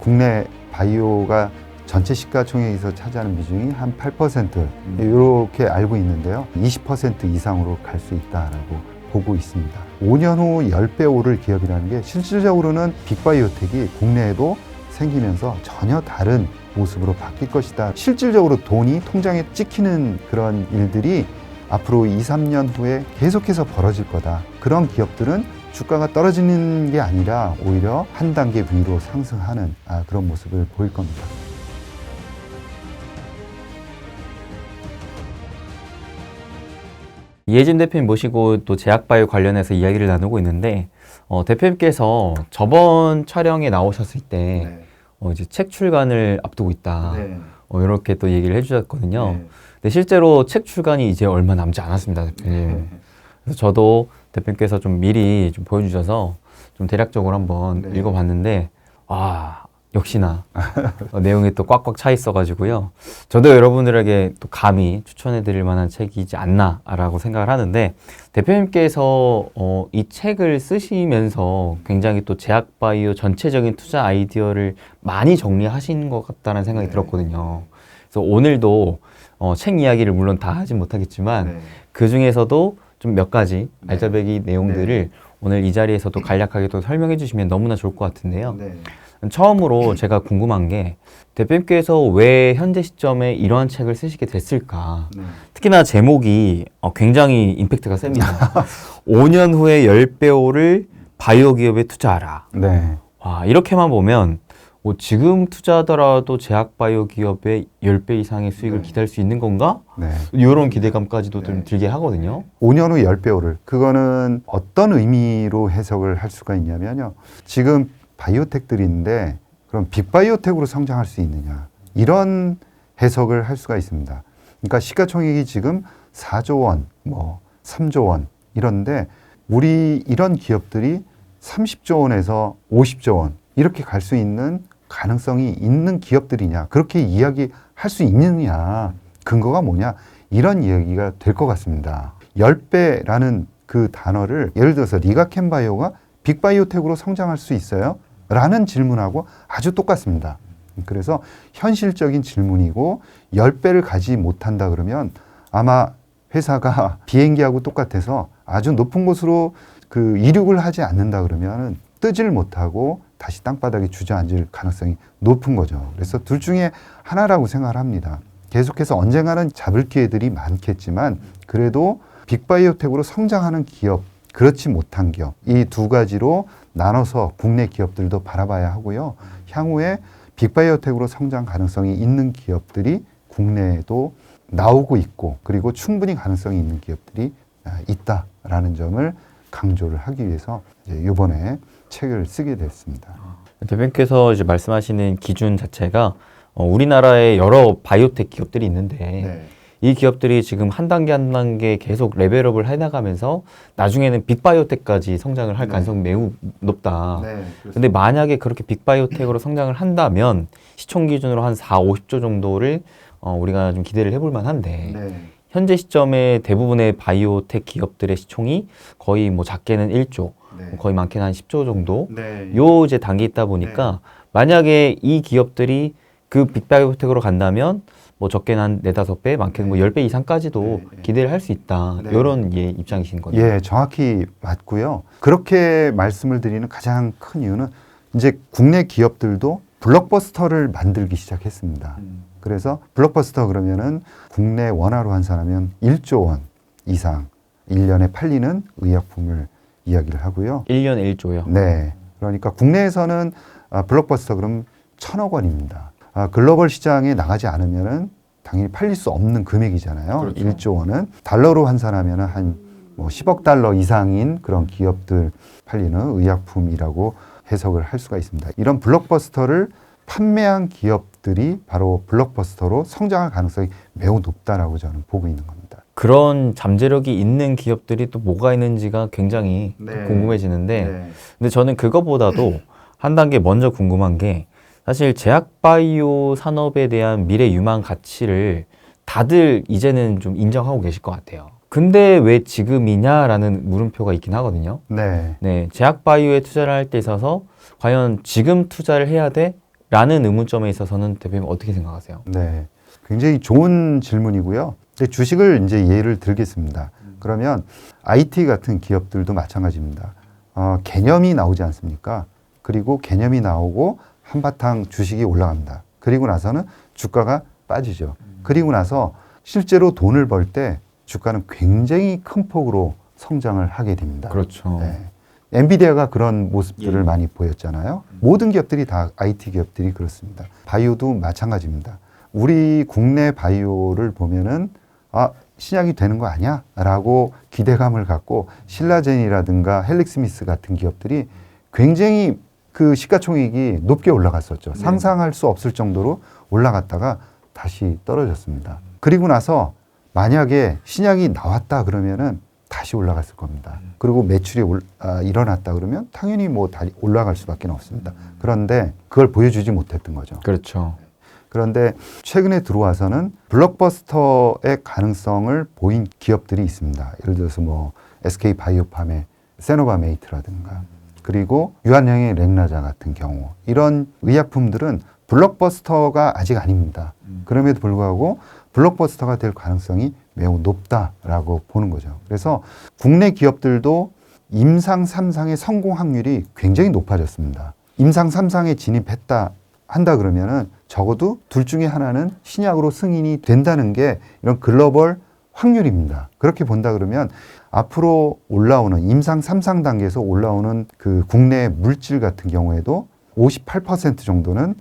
국내 바이오가 전체 시가총액에서 차지하는 비중이 한 8% 이렇게 알고 있는데요. 20% 이상으로 갈 수 있다라고 보고 있습니다. 5년 후 10배 오를 기업이라는 게 실질적으로는 빅바이오텍이 국내에도 생기면서 전혀 다른 모습으로 바뀔 것이다. 실질적으로 돈이 통장에 찍히는 그런 일들이 앞으로 2, 3년 후에 계속해서 벌어질 거다. 그런 기업들은 주가가 떨어지는 게 아니라 오히려 한 단계 위로 상승하는 그런 모습을 보일 겁니다. 이혜진 대표님 모시고 또 제약바이오 관련해서 이야기를 나누고 있는데 대표님께서 저번 촬영에 나오셨을 때 이제 책 출간을 앞두고 있다. 이렇게 또 얘기를 해주셨거든요. 근데 실제로 책 출간이 이제 얼마 남지 않았습니다, 대표님. 그래서 저도 대표님께서 좀 미리 좀 보여주셔서 좀 대략적으로 한번 읽어봤는데 역시나 내용이 또 꽉꽉 차 있어가지고요. 저도 여러분들에게 또 감히 추천해드릴 만한 책이지 않나라고 생각을 하는데 대표님께서 이 책을 쓰시면서 굉장히 또 제약바이오 전체적인 투자 아이디어를 많이 정리하신 것 같다는 생각이 들었거든요. 그래서 오늘도 책 이야기를 물론 다 하진 못하겠지만 그 중에서도 좀 몇 가지 알짜배기 내용들을 오늘 이 자리에서도 간략하게 또 설명해 주시면 너무나 좋을 것 같은데요. 처음으로 제가 궁금한 게 대표님께서 왜 현재 시점에 이러한 책을 쓰시게 됐을까? 특히나 제목이 굉장히 임팩트가 셉니다. 5년 후에 10배 오를 바이오 기업에 투자하라. 와, 이렇게만 보면 지금 투자하더라도 제약 바이오 기업의 10배 이상의 수익을 기대할 수 있는 건가? 이런 기대감까지도 좀 들게 하거든요. 5년 후 10배 오를. 그거는 어떤 의미로 해석을 할 수가 있냐면요. 지금 바이오텍들이 있는데 그럼 빅바이오텍으로 성장할 수 있느냐. 이런 해석을 할 수가 있습니다. 그러니까 시가총액이 지금 4조 원, 3조 원 이런데 우리 이런 기업들이 30조 원에서 50조 원 이렇게 갈 수 있는 가능성이 있는 기업들이냐. 그렇게 이야기할 수 있느냐. 근거가 뭐냐. 이런 이야기가 될 것 같습니다. 10배라는 그 단어를 예를 들어서 리가켄바이오가 빅바이오텍으로 성장할 수 있어요? 라는 질문하고 아주 똑같습니다. 그래서 현실적인 질문이고 10배를 가지 못한다 그러면 아마 회사가 비행기하고 똑같아서 아주 높은 곳으로 그 이륙을 하지 않는다 그러면 뜨질 못하고 다시 땅바닥에 주저앉을 가능성이 높은 거죠. 그래서 둘 중에 하나라고 생각을 합니다. 계속해서 언젠가는 잡을 기회들이 많겠지만 그래도 빅바이오텍으로 성장하는 기업, 그렇지 못한 기업 이 두 가지로 나눠서 국내 기업들도 바라봐야 하고요. 향후에 빅바이오텍으로 성장 가능성이 있는 기업들이 국내에도 나오고 있고 그리고 충분히 가능성이 있는 기업들이 있다라는 점을 강조를 하기 위해서 이번에 책을 쓰게 됐습니다. 대표님께서 이제 말씀하시는 기준 자체가 우리나라에 여러 바이오텍 기업들이 있는데 이 기업들이 지금 한 단계 한 단계 계속 레벨업을 해나가면서 나중에는 빅바이오텍까지 성장을 할 가능성이 매우 높다. 근데 만약에 그렇게 빅바이오텍으로 성장을 한다면 시총 기준으로 한 4, 50조 정도를 우리가 좀 기대를 해볼 만한데 현재 시점에 대부분의 바이오텍 기업들의 시총이 거의 작게는 1조, 거의 많게는 한 10조 정도 요 이제 단계에 있다 보니까 만약에 이 기업들이 그 빅바이오텍으로 간다면 적게는 한 4, 5배, 많게는 10배 이상까지도 기대를 할 수 있다. 이런 입장이신 거죠. 예, 정확히 맞고요. 그렇게 말씀을 드리는 가장 큰 이유는 이제 국내 기업들도 블록버스터를 만들기 시작했습니다. 그래서 블록버스터 그러면은 국내 원화로 환산하면 1조 원 이상 1년에 팔리는 의약품을 이야기를 하고요. 1년에 1조요? 네. 그러니까 국내에서는 블록버스터 그럼 1,000억 원입니다. 글로벌 시장에 나가지 않으면은 당연히 팔릴 수 없는 금액이잖아요. 그렇죠. 1조 원은 달러로 환산하면은 한 10억 달러 이상인 그런 기업들 팔리는 의약품이라고 해석을 할 수가 있습니다. 이런 블록버스터를 판매한 기업들이 바로 블록버스터로 성장할 가능성이 매우 높다라고 저는 보고 있는 겁니다. 그런 잠재력이 있는 기업들이 또 뭐가 있는지가 굉장히 궁금해지는데 근데 저는 그거보다도 한 단계 먼저 궁금한 게 사실 제약바이오 산업에 대한 미래 유망 가치를 다들 이제는 좀 인정하고 계실 것 같아요. 근데 왜 지금이냐라는 물음표가 있긴 하거든요. 제약바이오에 투자를 할 때 있어서 과연 지금 투자를 해야 돼? 라는 의문점에 있어서는 대표님 어떻게 생각하세요? 네, 굉장히 좋은 질문이고요. 근데 주식을 이제 예를 들겠습니다. 그러면 IT 같은 기업들도 마찬가지입니다. 개념이 나오지 않습니까? 그리고 개념이 나오고 한바탕 주식이 올라갑니다. 그리고 나서는 주가가 빠지죠. 그리고 나서 실제로 돈을 벌 때 주가는 굉장히 큰 폭으로 성장을 하게 됩니다. 그렇죠. 네. 엔비디아가 그런 모습들을 예. 많이 보였잖아요. 모든 기업들이 다 IT 기업들이 그렇습니다. 바이오도 마찬가지입니다. 우리 국내 바이오를 보면은 신약이 되는 거 아니야? 라고 기대감을 갖고 신라젠이라든가 헬릭스미스 같은 기업들이 굉장히 그 시가총액이 높게 올라갔었죠. 네. 상상할 수 없을 정도로 올라갔다가 다시 떨어졌습니다. 그리고 나서 만약에 신약이 나왔다 그러면은 다시 올라갔을 겁니다. 그리고 매출이 일어났다 그러면 당연히 뭐 다시 올라갈 수밖에 없습니다. 그런데 그걸 보여주지 못했던 거죠. 그렇죠. 그런데 최근에 들어와서는 블록버스터의 가능성을 보인 기업들이 있습니다. 예를 들어서 뭐 SK 바이오팜의 세노바메이트라든가 그리고 유한양의 렉나자 같은 경우 이런 의약품들은 블록버스터가 아직 아닙니다. 그럼에도 불구하고 블록버스터가 될 가능성이 매우 높다라고 보는 거죠. 그래서 국내 기업들도 임상 3상의 성공 확률이 굉장히 높아졌습니다. 임상 3상에 진입했다 한다 그러면은 적어도 둘 중에 하나는 신약으로 승인이 된다는 게 이런 글로벌 확률입니다. 그렇게 본다 그러면 앞으로 올라오는 임상 3상 단계에서 올라오는 그 국내 물질 같은 경우에도 58% 정도는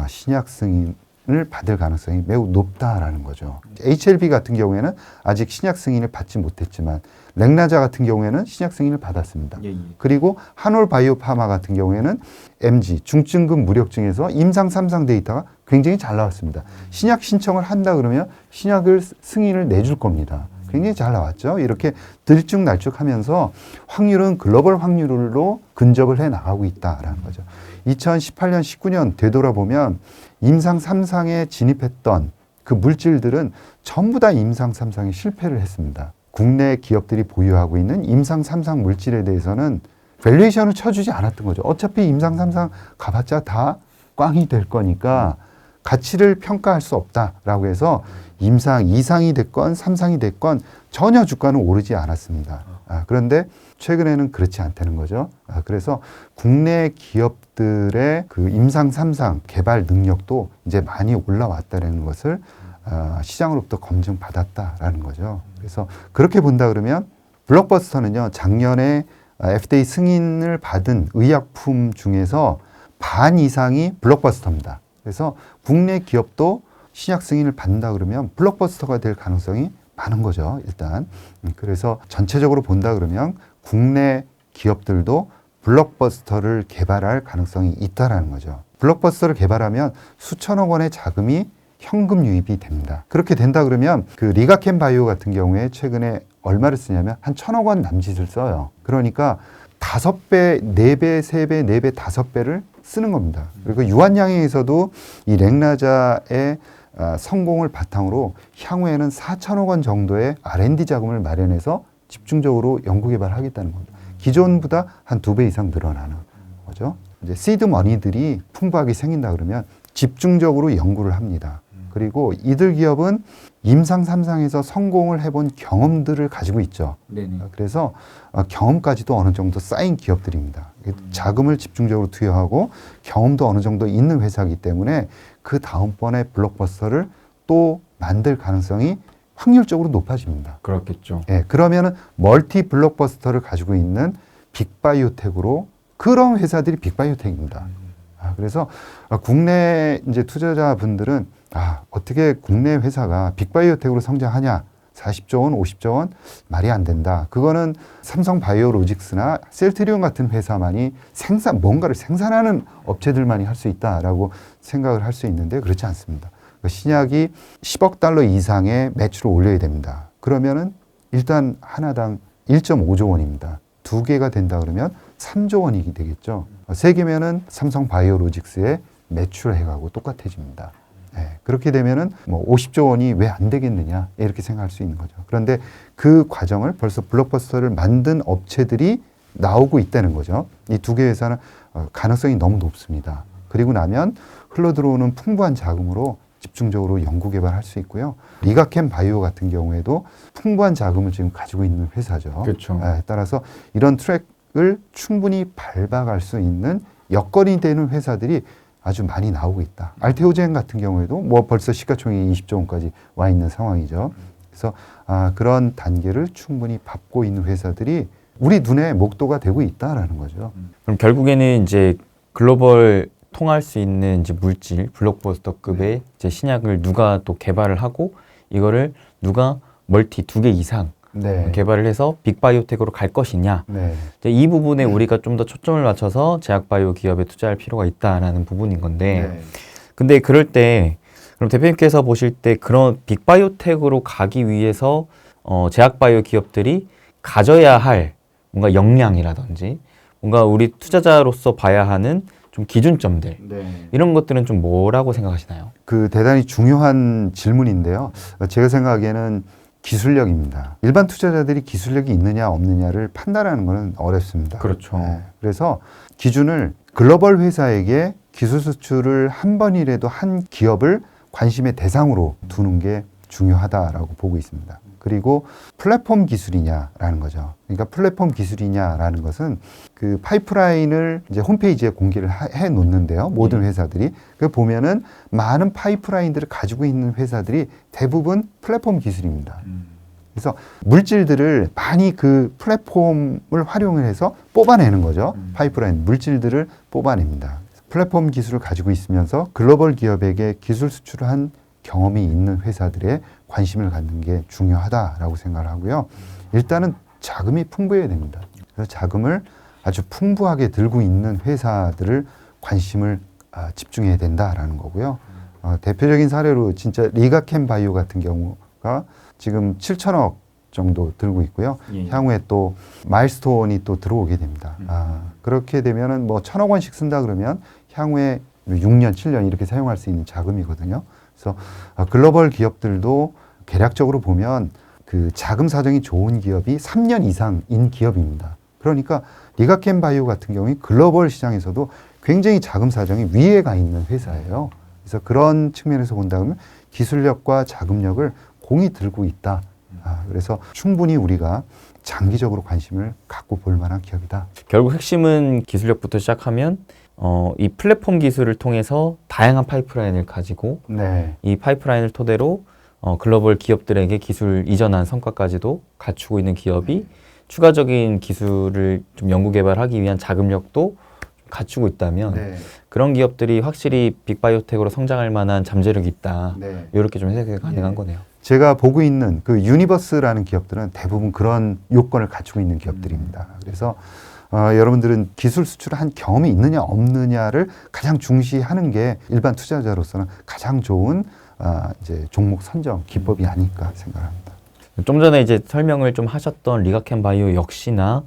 신약 승인을 받을 가능성이 매우 높다라는 거죠. HLB 같은 경우에는 아직 신약 승인을 받지 못했지만 렉나자 같은 경우에는 신약 승인을 받았습니다. 예, 예. 그리고 한올 바이오파마 같은 경우에는 MG 중증급 무력증에서 임상 3상 데이터가 굉장히 잘 나왔습니다. 신약 신청을 한다 그러면 신약을 승인을 내줄 겁니다. 굉장히 잘 나왔죠. 이렇게 들쭉날쭉하면서 확률은 글로벌 확률로 근접을 해 나가고 있다라는 거죠. 2018년, 19년 되돌아보면 임상 3상에 진입했던 그 물질들은 전부 다 임상 3상에 실패를 했습니다. 국내 기업들이 보유하고 있는 임상 3상 물질에 대해서는 밸류에이션을 쳐주지 않았던 거죠. 어차피 임상 3상 가봤자 다 꽝이 될 거니까 가치를 평가할 수 없다라고 해서 임상 2상이 됐건 3상이 됐건 전혀 주가는 오르지 않았습니다. 그런데 최근에는 그렇지 않다는 거죠. 그래서 국내 기업들의 그 임상 3상 개발 능력도 이제 많이 올라왔다는 것을 시장으로부터 검증받았다라는 거죠. 그래서 그렇게 본다 그러면 블록버스터는요, 작년에 FDA 승인을 받은 의약품 중에서 반 이상이 블록버스터입니다. 그래서 국내 기업도 신약 승인을 받는다 그러면 블록버스터가 될 가능성이 많은 거죠, 일단. 그래서 전체적으로 본다 그러면 국내 기업들도 블록버스터를 개발할 가능성이 있다라는 거죠. 블록버스터를 개발하면 수천억 원의 자금이 현금 유입이 됩니다. 그렇게 된다 그러면 그 리가켄 바이오 같은 경우에 최근에 얼마를 쓰냐면 한 1,000억 원 남짓을 써요. 그러니까 5배, 4배, 3배, 4배, 5배를 쓰는 겁니다. 그리고 유한양행에서도 이 렉나자의 성공을 바탕으로 향후에는 4천억 원 정도의 R&D 자금을 마련해서 집중적으로 연구개발하겠다는 겁니다. 기존보다 한 2배 이상 늘어나는 거죠. 이제 시드 머니들이 풍부하게 생긴다 그러면 집중적으로 연구를 합니다. 그리고 이들 기업은 임상 3상에서 성공을 해본 경험들을 가지고 있죠. 네네. 그래서 경험까지도 어느 정도 쌓인 기업들입니다. 자금을 집중적으로 투여하고 경험도 어느 정도 있는 회사이기 때문에 그 다음번에 블록버스터를 또 만들 가능성이 확률적으로 높아집니다. 그렇겠죠. 예, 그러면은 멀티 블록버스터를 가지고 있는 빅바이오텍으로 그런 회사들이 빅바이오텍입니다. 그래서 국내 이제 투자자분들은 어떻게 국내 회사가 빅바이오텍으로 성장하냐? 40조 원, 50조 원 말이 안 된다. 그거는 삼성바이오로직스나 셀트리온 같은 회사만이 뭔가를 생산하는 업체들만이 할 수 있다라고 생각을 할 수 있는데 그렇지 않습니다. 신약이 10억 달러 이상의 매출을 올려야 됩니다. 그러면은 일단 하나당 1.5조 원입니다. 2개가 된다 그러면 3조 원이 되겠죠. 3개면은 삼성바이오로직스의 매출 해가고 똑같아집니다. 네, 그렇게 되면은 뭐 50조 원이 왜 안 되겠느냐 이렇게 생각할 수 있는 거죠. 그런데 그 과정을 벌써 블록버스터를 만든 업체들이 나오고 있다는 거죠. 이 2개 회사는 가능성이 너무 높습니다. 그리고 나면 흘러들어오는 풍부한 자금으로 집중적으로 연구 개발할 수 있고요. 리가캠 바이오 같은 경우에도 풍부한 자금을 지금 가지고 있는 회사죠. 그렇죠. 따라서 이런 트랙을 충분히 밟아갈 수 있는 여건이 되는 회사들이 아주 많이 나오고 있다. 알테오젠 같은 경우에도 뭐 벌써 시가총액이 20조 원까지 와 있는 상황이죠. 그래서 그런 단계를 충분히 밟고 있는 회사들이 우리 눈에 목도가 되고 있다라는 거죠. 그럼 결국에는 이제 글로벌 통할 수 있는 이제 물질, 블록버스터급의 이제 신약을 누가 또 개발을 하고 이거를 누가 멀티 2개 이상 네. 개발을 해서 빅바이오텍으로 갈 것이냐. 네. 이제 이 부분에 우리가 좀 더 초점을 맞춰서 제약바이오 기업에 투자할 필요가 있다라는 부분인 건데 근데 그럴 때 그럼 대표님께서 보실 때 그런 빅바이오텍으로 가기 위해서 제약바이오 기업들이 가져야 할 뭔가 역량이라든지 뭔가 우리 투자자로서 봐야 하는 좀 기준점들 이런 것들은 좀 뭐라고 생각하시나요? 그 대단히 중요한 질문인데요. 제가 생각하기에는 기술력입니다. 일반 투자자들이 기술력이 있느냐 없느냐를 판단하는 것은 어렵습니다. 그렇죠. 그래서 기준을 글로벌 회사에게 기술 수출을 한 번이라도 한 기업을 관심의 대상으로 두는 게 중요하다라고 보고 있습니다. 그리고 플랫폼 기술이냐라는 거죠. 그러니까 플랫폼 기술이냐라는 것은 그 파이프라인을 이제 홈페이지에 공개를 해 놓는데요. 모든 회사들이. 그 보면은 많은 파이프라인들을 가지고 있는 회사들이 대부분 플랫폼 기술입니다. 그래서 물질들을 많이 그 플랫폼을 활용을 해서 뽑아내는 거죠. 파이프라인 물질들을 뽑아냅니다. 플랫폼 기술을 가지고 있으면서 글로벌 기업에게 기술 수출을 한 경험이 있는 회사들의 관심을 갖는 게 중요하다라고 생각을 하고요. 일단은 자금이 풍부해야 됩니다. 그래서 자금을 아주 풍부하게 들고 있는 회사들을 관심을 집중해야 된다라는 거고요. 대표적인 사례로 진짜 리가캠 바이오 같은 경우가 지금 7천억 정도 들고 있고요. 향후에 또 마일스톤이 또 들어오게 됩니다. 그렇게 되면은 뭐 1,000억 원씩 쓴다 그러면 향후에 6년, 7년 이렇게 사용할 수 있는 자금이거든요. 그래서 글로벌 기업들도 계략적으로 보면 그 자금 사정이 좋은 기업이 3년 이상인 기업입니다. 그러니까 리가캠 바이오 같은 경우에 글로벌 시장에서도 굉장히 자금 사정이 위에 가 있는 회사예요. 그래서 그런 측면에서 본다면 기술력과 자금력을 공이 들고 있다. 그래서 충분히 우리가 장기적으로 관심을 갖고 볼 만한 기업이다. 결국 핵심은 기술력부터 시작하면 이 플랫폼 기술을 통해서 다양한 파이프라인을 가지고 이 파이프라인을 토대로 글로벌 기업들에게 기술 이전한 성과까지도 갖추고 있는 기업이 추가적인 기술을 좀 연구 개발하기 위한 자금력도 갖추고 있다면 그런 기업들이 확실히 빅바이오텍으로 성장할 만한 잠재력이 있다. 이렇게 좀 해석이 가능한 거네요. 제가 보고 있는 그 유니버스라는 기업들은 대부분 그런 요건을 갖추고 있는 기업들입니다. 그래서 여러분들은 기술 수출을 한 경험이 있느냐 없느냐를 가장 중시하는 게 일반 투자자로서는 가장 좋은 이제 종목 선정 기법이 아닐까 생각합니다. 좀 전에 이제 설명을 좀 하셨던 리가캠 바이오 역시나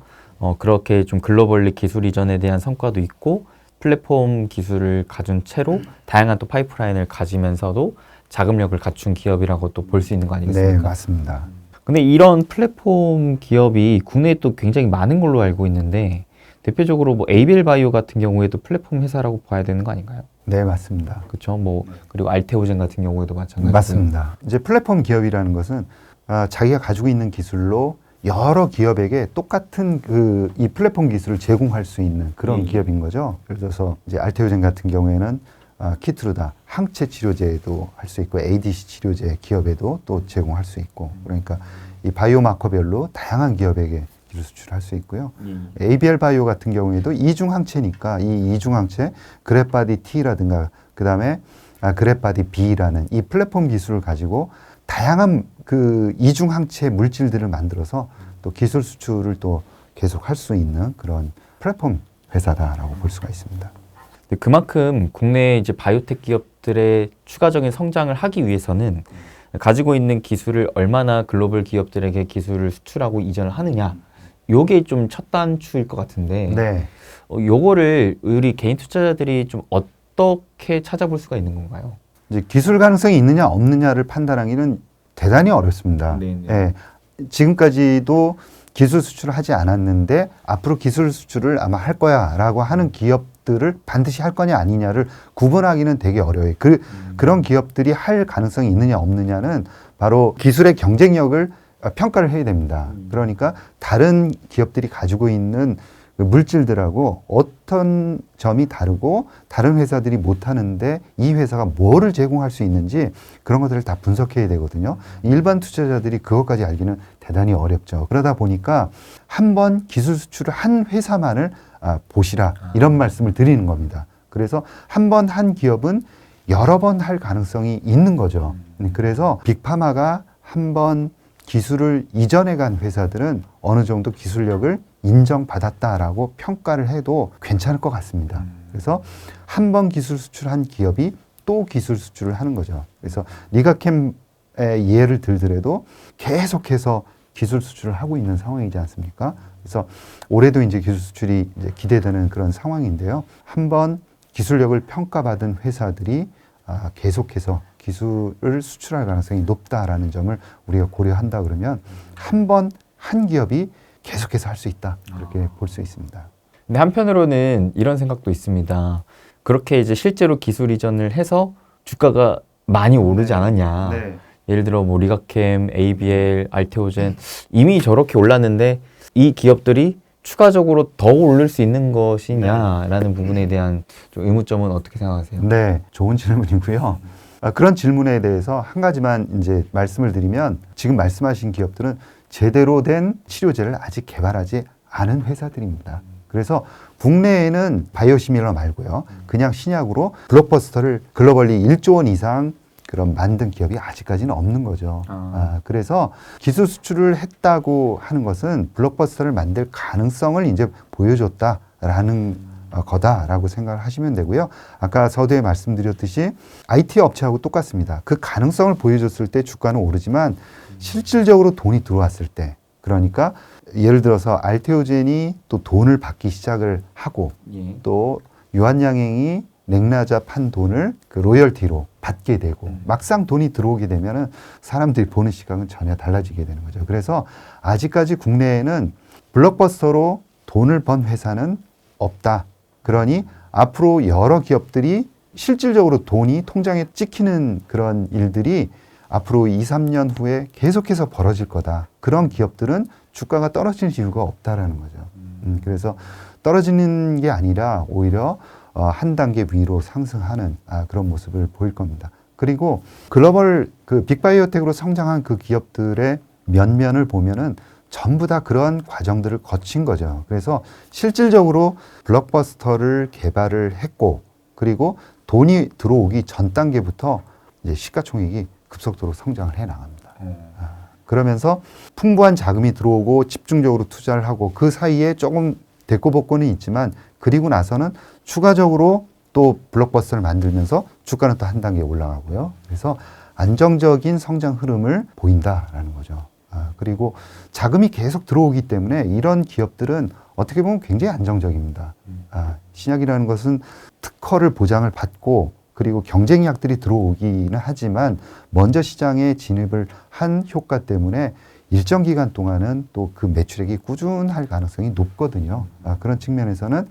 그렇게 좀 글로벌리 기술 이전에 대한 성과도 있고 플랫폼 기술을 가진 채로 다양한 또 파이프라인을 가지면서도 자금력을 갖춘 기업이라고 또 볼 수 있는 거 아니겠습니까? 네, 맞습니다. 근데 이런 플랫폼 기업이 국내에 또 굉장히 많은 걸로 알고 있는데 대표적으로 뭐 ABL 바이오 같은 경우에도 플랫폼 회사라고 봐야 되는 거 아닌가요? 네, 맞습니다. 그렇죠. 뭐 그리고 알테오젠 같은 경우에도 마찬가지고. 맞습니다. 이제 플랫폼 기업이라는 것은 자기가 가지고 있는 기술로 여러 기업에게 똑같은 이 플랫폼 기술을 제공할 수 있는 그런 기업인 거죠. 예를 들어서 이제 알테오젠 같은 경우에는 키트루다 항체 치료제도 할 수 있고 ADC 치료제 기업에도 또 제공할 수 있고 그러니까 이 바이오마커별로 다양한 기업에게 기술 수출할 수 있고요. ABL 바이오 같은 경우에도 이중 항체니까 이 이중 항체 그랩바디 T라든가 그다음에 그랩바디 B라는 이 플랫폼 기술을 가지고 다양한 그 이중 항체 물질들을 만들어서 또 기술 수출을 또 계속 할 수 있는 그런 플랫폼 회사다라고 볼 수가 있습니다. 그만큼 국내 이제 바이오텍 기업들의 추가적인 성장을 하기 위해서는 가지고 있는 기술을 얼마나 글로벌 기업들에게 기술을 수출하고 이전을 하느냐, 요게 좀 첫 단추일 것 같은데, 요거를 우리 개인 투자자들이 좀 어떻게 찾아볼 수가 있는 건가요? 이제 기술 가능성이 있느냐 없느냐를 판단하기는 대단히 어렵습니다. 예, 지금까지도 기술 수출을 하지 않았는데 앞으로 기술 수출을 아마 할 거야라고 하는 기업들 기업들을 반드시 할 거냐 아니냐를 구분하기는 되게 어려워요. 그런 기업들이 할 가능성이 있느냐 없느냐는 바로 기술의 경쟁력을 평가를 해야 됩니다. 그러니까 다른 기업들이 가지고 있는 그 물질들하고 어떤 점이 다르고 다른 회사들이 못하는데 이 회사가 뭐를 제공할 수 있는지 그런 것들을 다 분석해야 되거든요. 일반 투자자들이 그것까지 알기는 대단히 어렵죠. 그러다 보니까 한 번 기술 수출을 한 회사만을 보시라 이런 말씀을 드리는 겁니다. 그래서 한 번 한 기업은 여러 번 할 가능성이 있는 거죠. 그래서 빅파마가 한 번 기술을 이전해 간 회사들은 어느 정도 기술력을 인정받았다라고 평가를 해도 괜찮을 것 같습니다. 그래서 한 번 기술 수출한 기업이 또 기술 수출을 하는 거죠. 그래서 리가캠의 예를 들더라도 계속해서 기술 수출을 하고 있는 상황이지 않습니까? 그래서 올해도 이제 기술 수출이 이제 기대되는 그런 상황인데요. 한 번 기술력을 평가받은 회사들이 계속해서 기술을 수출할 가능성이 높다라는 점을 우리가 고려한다 그러면 한 번 한 기업이 계속해서 할 수 있다 이렇게 볼 수 있습니다. 근데 한편으로는 이런 생각도 있습니다. 그렇게 이제 실제로 기술 이전을 해서 주가가 많이 오르지 않았냐. 예를 들어 뭐 리가캠, ABL, 알테오젠 이미 저렇게 올랐는데 이 기업들이 추가적으로 더 오를 수 있는 것이냐라는 부분에 대한 좀 의문점은 어떻게 생각하세요? 네, 좋은 질문이고요. 그런 질문에 대해서 한 가지만 이제 말씀을 드리면 지금 말씀하신 기업들은 제대로 된 치료제를 아직 개발하지 않은 회사들입니다. 그래서 국내에는 바이오시밀러 말고요. 그냥 신약으로 블록버스터를 글로벌리 1조 원 이상 그런 만든 기업이 아직까지는 없는 거죠. 그래서 기술 수출을 했다고 하는 것은 블록버스터를 만들 가능성을 이제 보여줬다라는 거다라고 생각을 하시면 되고요. 아까 서두에 말씀드렸듯이 IT 업체하고 똑같습니다. 그 가능성을 보여줬을 때 주가는 오르지만 실질적으로 돈이 들어왔을 때, 그러니까 예를 들어서 알테오젠이 또 돈을 받기 시작을 하고 또 유한양행이 넥나자 판 돈을 그 로열티로 받게 되고 막상 돈이 들어오게 되면은 사람들이 보는 시각은 전혀 달라지게 되는 거죠. 그래서 아직까지 국내에는 블록버스터로 돈을 번 회사는 없다. 그러니 앞으로 여러 기업들이 실질적으로 돈이 통장에 찍히는 그런 일들이 앞으로 2, 3년 후에 계속해서 벌어질 거다. 그런 기업들은 주가가 떨어질 이유가 없다라는 거죠. 그래서 떨어지는 게 아니라 오히려 한 단계 위로 상승하는 그런 모습을 보일 겁니다. 그리고 글로벌 그 빅바이오텍으로 성장한 그 기업들의 면면을 보면은 전부 다 그런 과정들을 거친 거죠. 그래서 실질적으로 블록버스터를 개발을 했고, 그리고 돈이 들어오기 전 단계부터 이제 시가총액이 급속도로 성장을 해 나갑니다. 그러면서 풍부한 자금이 들어오고 집중적으로 투자를 하고 그 사이에 조금 데꼬복고는 있지만 그리고 나서는 추가적으로 또 블록버스터를 만들면서 주가는 또 한 단계 올라가고요. 그래서 안정적인 성장 흐름을 보인다라는 거죠. 그리고 자금이 계속 들어오기 때문에 이런 기업들은 어떻게 보면 굉장히 안정적입니다. 신약이라는 것은 특허를 보장을 받고 그리고 경쟁약들이 들어오기는 하지만 먼저 시장에 진입을 한 효과 때문에 일정 기간 동안은 또 그 매출액이 꾸준할 가능성이 높거든요. 그런 측면에서는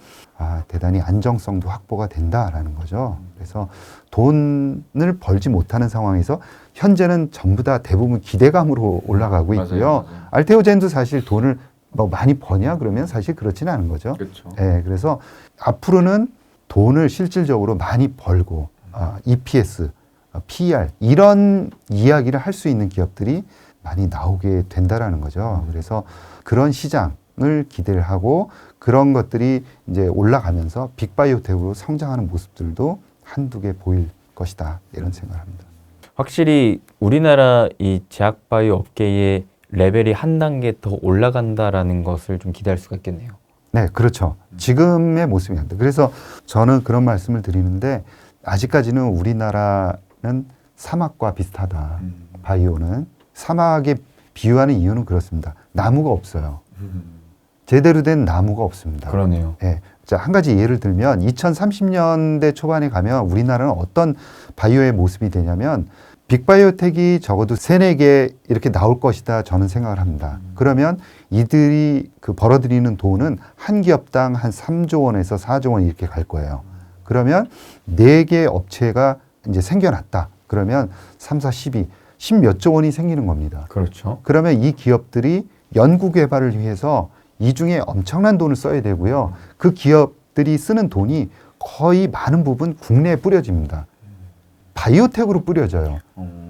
대단히 안정성도 확보가 된다라는 거죠. 그래서 돈을 벌지 못하는 상황에서 현재는 전부 다 대부분 기대감으로 올라가고 있고요. 맞아요. 알테오젠도 사실 돈을 뭐 많이 버냐 그러면 사실 그렇지는 않은 거죠. 그렇죠. 네, 그래서 앞으로는 돈을 실질적으로 많이 벌고 EPS, PER 이런 이야기를 할 수 있는 기업들이 많이 나오게 된다라는 거죠. 그래서 그런 시장을 기대를 하고 그런 것들이 이제 올라가면서 빅바이오텍으로 성장하는 모습들도 한두 개 보일 것이다. 이런 생각을 합니다. 확실히 우리나라 이 제약바이오 업계의 레벨이 한 단계 더 올라간다라는 것을 좀 기대할 수가 있겠네요. 네, 그렇죠. 지금의 모습입니다. 그래서 저는 그런 말씀을 드리는데 아직까지는 우리나라는 사막과 비슷하다. 바이오는. 사막에 비유하는 이유는 그렇습니다. 나무가 없어요. 제대로 된 나무가 없습니다. 그러네요. 예. 자, 한 가지 예를 들면 2030년대 초반에 가면 우리나라는 어떤 바이오의 모습이 되냐면 빅바이오텍이 적어도 3, 4개 이렇게 나올 것이다 저는 생각을 합니다. 그러면 이들이 그 벌어들이는 돈은 한 기업당 한 3조 원에서 4조 원 이렇게 갈 거예요. 그러면 4개 업체가 이제 생겨났다. 그러면 3, 4, 12, 10몇 조 원이 생기는 겁니다. 그렇죠. 그러면 이 기업들이 연구 개발을 위해서 이 중에 엄청난 돈을 써야 되고요. 그 기업들이 쓰는 돈이 거의 많은 부분 국내에 뿌려집니다. 바이오텍으로 뿌려져요.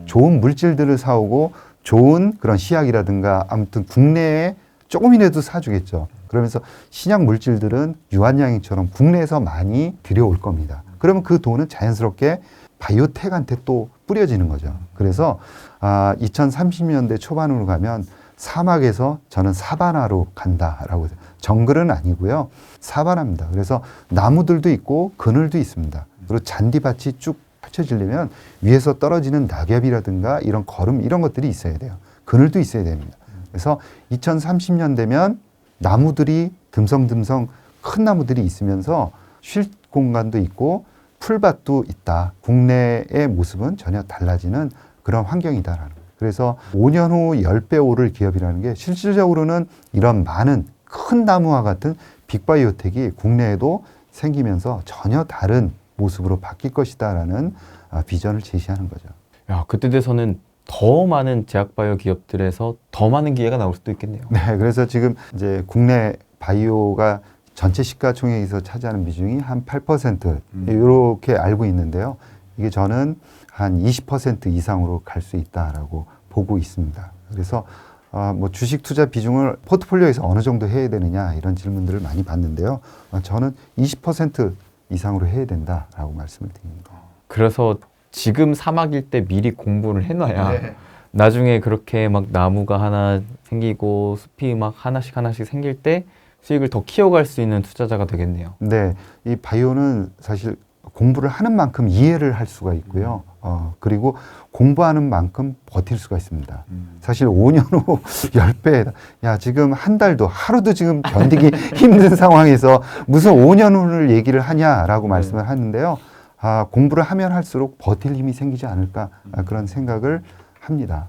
좋은 물질들을 사오고 좋은 그런 시약이라든가 아무튼 국내에 조금이라도 사주겠죠. 그러면서 신약 물질들은 유한양행처럼 국내에서 많이 들여올 겁니다. 그러면 그 돈은 자연스럽게 바이오텍한테 또 뿌려지는 거죠. 그래서 2030년대 초반으로 가면 사막에서 저는 사바나로 간다라고. 정글은 아니고요. 사바나입니다. 그래서 나무들도 있고 그늘도 있습니다. 그리고 잔디밭이 쭉 펼쳐지려면 위에서 떨어지는 낙엽이라든가 이런 거름 이런 것들이 있어야 돼요. 그늘도 있어야 됩니다. 그래서 2030년 되면 나무들이 듬성듬성 큰 나무들이 있으면서 쉴 공간도 있고 풀밭도 있다. 국내의 모습은 전혀 달라지는 그런 환경이다라는 거예요. 그래서 5년 후 10배 오를 기업이라는 게 실질적으로는 이런 많은 큰 나무와 같은 빅바이오텍이 국내에도 생기면서 전혀 다른 모습으로 바뀔 것이다라는 비전을 제시하는 거죠. 야, 그때 돼서는 더 많은 제약바이오 기업들에서 더 많은 기회가 나올 수도 있겠네요. 네, 그래서 지금 이제 국내 바이오가 전체 시가총액에서 차지하는 비중이 한 8% 이렇게 알고 있는데요. 이게 저는 한 20% 이상으로 갈 수 있다라고 보고 있습니다. 그래서 뭐 주식 투자 비중을 포트폴리오에서 어느 정도 해야 되느냐 이런 질문들을 많이 받는데요. 저는 20% 이상으로 해야 된다라고 말씀을 드립니다. 그래서 지금 사막일 때 미리 공부를 해놔야 나중에 그렇게 막 나무가 하나 생기고 숲이 막 하나씩 생길 때 수익을 더 키워갈 수 있는 투자자가 되겠네요. 네, 이 바이오는 사실 공부를 하는 만큼 이해를 할 수가 있고요. 그리고 공부하는 만큼 버틸 수가 있습니다. 사실 5년 후 10배, 야, 지금 한 달도, 하루도 지금 견디기 힘든 상황에서 무슨 5년 후를 얘기를 하냐라고 말씀을 하는데요. 공부를 하면 할수록 버틸 힘이 생기지 않을까, 그런 생각을 합니다.